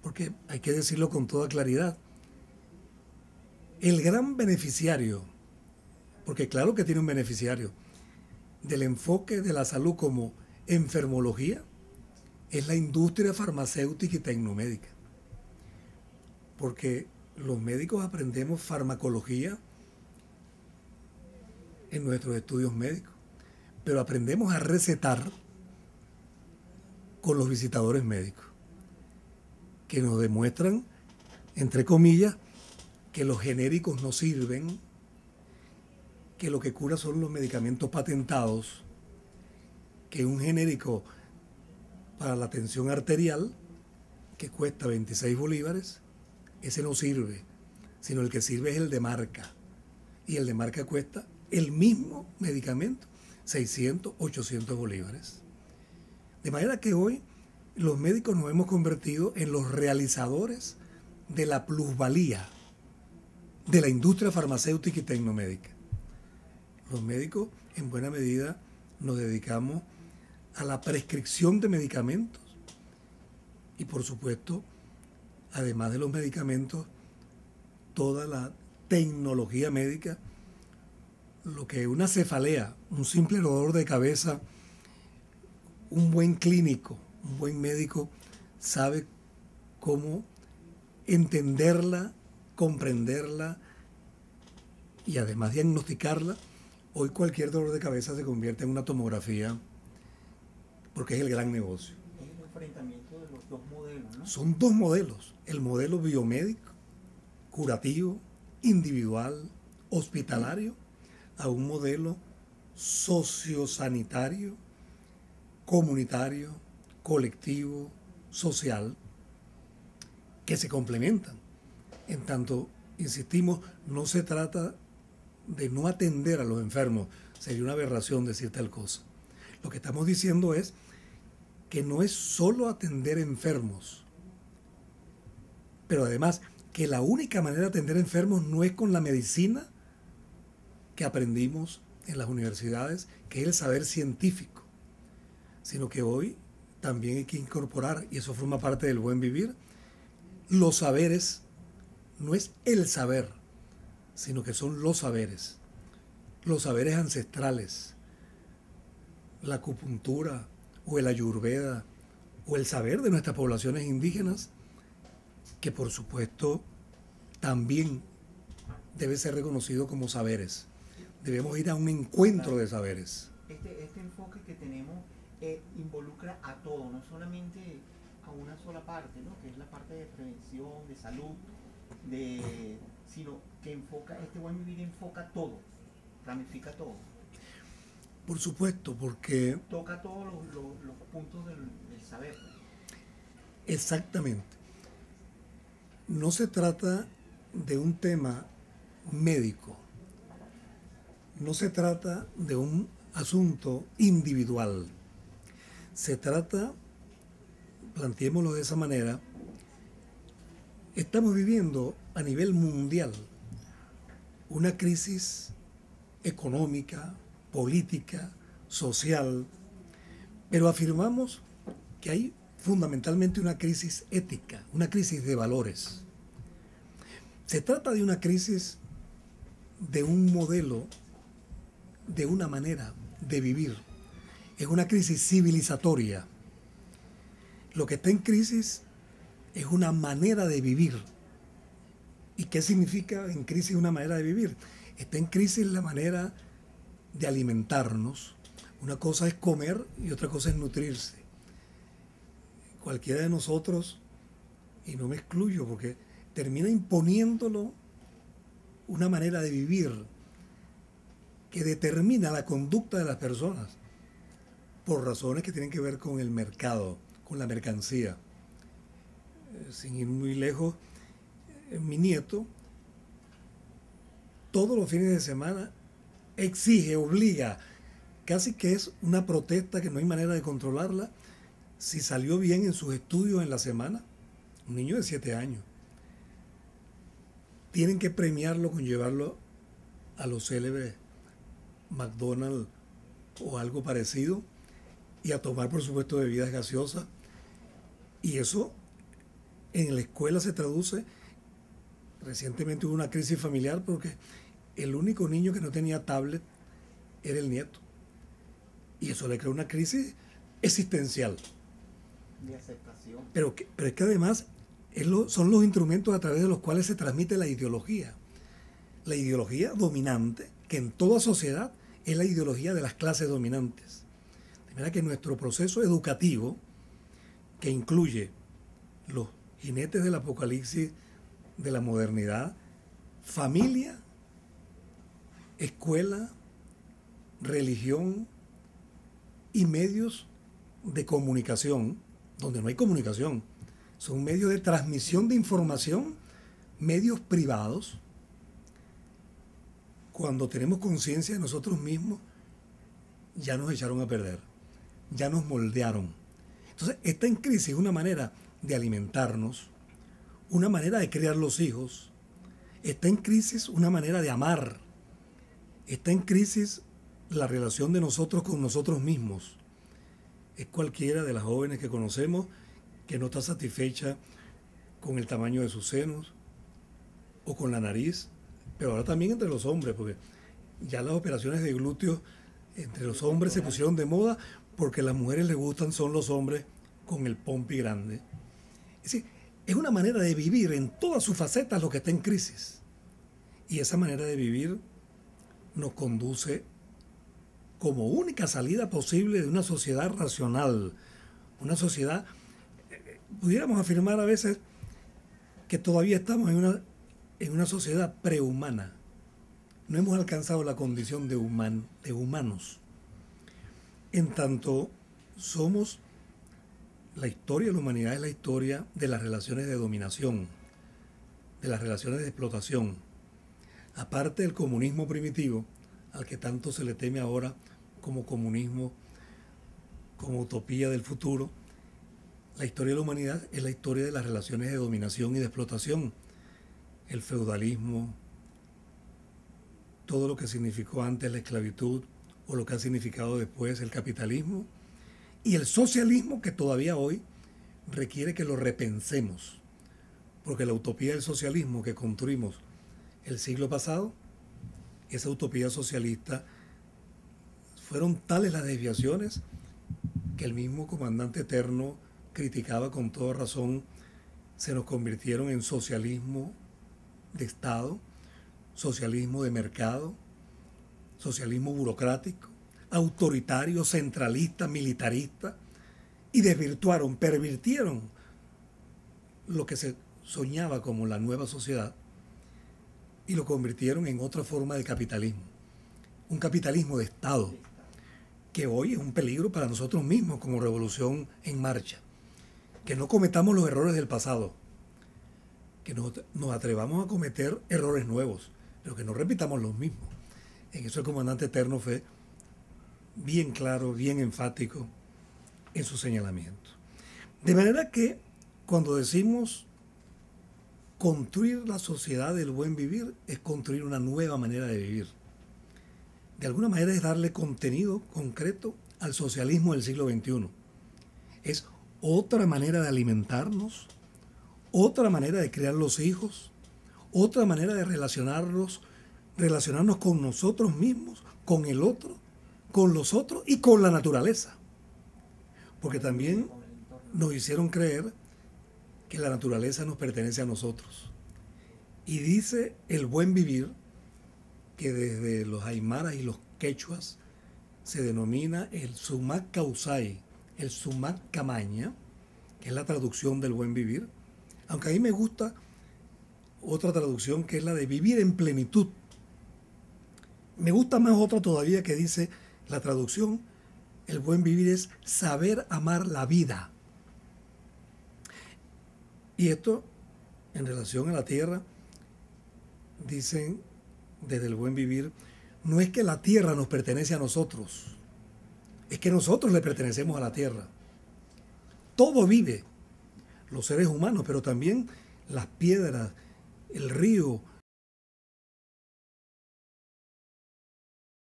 porque hay que decirlo con toda claridad, el gran beneficiario, porque claro que tiene un beneficiario, del enfoque de la salud como enfermología, es la industria farmacéutica y tecnomédica. Porque los médicos aprendemos farmacología en nuestros estudios médicos, pero aprendemos a recetar con los visitadores médicos, que nos demuestran, entre comillas, que los genéricos no sirven, que lo que cura son los medicamentos patentados, que un genérico para la tensión arterial, que cuesta 26 bolívares, ese no sirve, sino el que sirve es el de marca. Y el de marca cuesta el mismo medicamento, 600, 800 bolívares. De manera que hoy los médicos nos hemos convertido en los realizadores de la plusvalía de la industria farmacéutica y tecnomédica. Los médicos, en buena medida, nos dedicamos a la prescripción de medicamentos y, por supuesto, además de los medicamentos, toda la tecnología médica, lo que una cefalea, un simple dolor de cabeza, un buen clínico, un buen médico sabe cómo entenderla, comprenderla y además diagnosticarla. Hoy cualquier dolor de cabeza se convierte en una tomografía porque es el gran negocio. Es el enfrentamiento de los dos modelos, ¿no? Son dos modelos, el modelo biomédico, curativo, individual, hospitalario, a un modelo sociosanitario, comunitario, colectivo, social, que se complementan. En tanto, insistimos, no se trata de no atender a los enfermos, sería una aberración decir tal cosa. Lo que estamos diciendo es que no es solo atender enfermos, pero además que la única manera de atender enfermos no es con la medicina que aprendimos en las universidades, que es el saber científico, sino que hoy también hay que incorporar, y eso forma parte del buen vivir, los saberes. No es el saber, sino que son los saberes ancestrales, la acupuntura o el ayurveda o el saber de nuestras poblaciones indígenas, que por supuesto también debe ser reconocido como saberes. Debemos ir a un encuentro de saberes. Este enfoque que tenemos involucra a todo, no solamente a una sola parte, ¿no? Que es la parte de prevención, de salud, sino que enfoca, este buen vivir enfoca todo, ramifica todo. Por supuesto, porque... Toca todos los puntos del saber. Exactamente. No se trata de un tema médico, no se trata de un asunto individual. Se trata, planteémoslo de esa manera, estamos viviendo a nivel mundial una crisis económica, política, social, pero afirmamos que hay fundamentalmente una crisis ética, una crisis de valores. Se trata de una crisis de un modelo, de una manera de vivir. Es una crisis civilizatoria. Lo que está en crisis es una manera de vivir. ¿Y qué significa en crisis una manera de vivir? Está en crisis la manera de alimentarnos. Una cosa es comer y otra cosa es nutrirse. Cualquiera de nosotros, y no me excluyo porque termina imponiéndolo una manera de vivir que determina la conducta de las personas por razones que tienen que ver con el mercado, con la mercancía. Sin ir muy lejos, mi nieto todos los fines de semana exige, obliga, casi que es una protesta que no hay manera de controlarla, si salió bien en sus estudios en la semana. Un niño de 7 años. Tienen que premiarlo con llevarlo a los célebres McDonald's o algo parecido y a tomar, por supuesto, bebidas gaseosas. Y eso en la escuela se traduce. Recientemente hubo una crisis familiar porque el único niño que no tenía tablet era el nieto. Y eso le creó una crisis existencial. De aceptación. Pero es que además son los instrumentos a través de los cuales se transmite la ideología. La ideología dominante, que en toda sociedad es la ideología de las clases dominantes. De manera que nuestro proceso educativo, que incluye los jinetes del apocalipsis de la modernidad, familia, escuela, religión y medios de comunicación, donde no hay comunicación, son medios de transmisión de información, medios privados. Cuando tenemos conciencia de nosotros mismos, ya nos echaron a perder, ya nos moldearon. Entonces, está en crisis una manera de alimentarnos, una manera de criar los hijos, está en crisis una manera de amar, está en crisis la relación de nosotros con nosotros mismos. Es cualquiera de las jóvenes que conocemos que no está satisfecha con el tamaño de sus senos o con la nariz, pero ahora también entre los hombres, porque ya las operaciones de glúteos entre los hombres se pusieron de moda porque a las mujeres les gustan son los hombres con el pompi grande. Es decir, es una manera de vivir en todas sus facetas lo que está en crisis. Y esa manera de vivir nos conduce como única salida posible de una sociedad racional, una sociedad, pudiéramos afirmar a veces que todavía estamos en una sociedad prehumana. No hemos alcanzado la condición de humanos. En tanto somos, la historia de la humanidad es la historia de las relaciones de dominación, de las relaciones de explotación. Aparte del comunismo primitivo, al que tanto se le teme ahora como comunismo, como utopía del futuro, la historia de la humanidad es la historia de las relaciones de dominación y de explotación. El feudalismo, todo lo que significó antes la esclavitud o lo que ha significado después el capitalismo, y el socialismo, que todavía hoy requiere que lo repensemos, porque la utopía del socialismo que construimos el siglo pasado, esa utopía socialista, fueron tales las desviaciones que el mismo comandante Eterno criticaba con toda razón. Se nos convirtieron en socialismo de Estado, socialismo de mercado, socialismo burocrático, autoritario, centralista, militarista, y desvirtuaron, pervirtieron lo que se soñaba como la nueva sociedad y lo convirtieron en otra forma de capitalismo, un capitalismo de Estado, que hoy es un peligro para nosotros mismos como revolución en marcha. Que no cometamos los errores del pasado, que nos atrevamos a cometer errores nuevos, pero que no repitamos los mismos. En eso el comandante Eterno fue bien claro, bien enfático en su señalamiento. De manera que cuando decimos construir la sociedad del buen vivir, es construir una nueva manera de vivir. De alguna manera es darle contenido concreto al socialismo del siglo XXI. Es otra manera de alimentarnos, otra manera de criar los hijos, otra manera de relacionarnos con nosotros mismos, con el otro, con los otros y con la naturaleza. Porque también nos hicieron creer que la naturaleza nos pertenece a nosotros. Y dice el buen vivir que desde los aymaras y los quechuas se denomina el sumac causay, el sumac camaña, que es la traducción del buen vivir, aunque a mí me gusta otra traducción que es la de vivir en plenitud. Me gusta más otra todavía que dice la traducción, el buen vivir es saber amar la vida. Y esto, en relación a la tierra, dicen desde el buen vivir, no es que la tierra nos pertenece a nosotros, es que nosotros le pertenecemos a la tierra. Todo vive, los seres humanos, pero también las piedras, el río,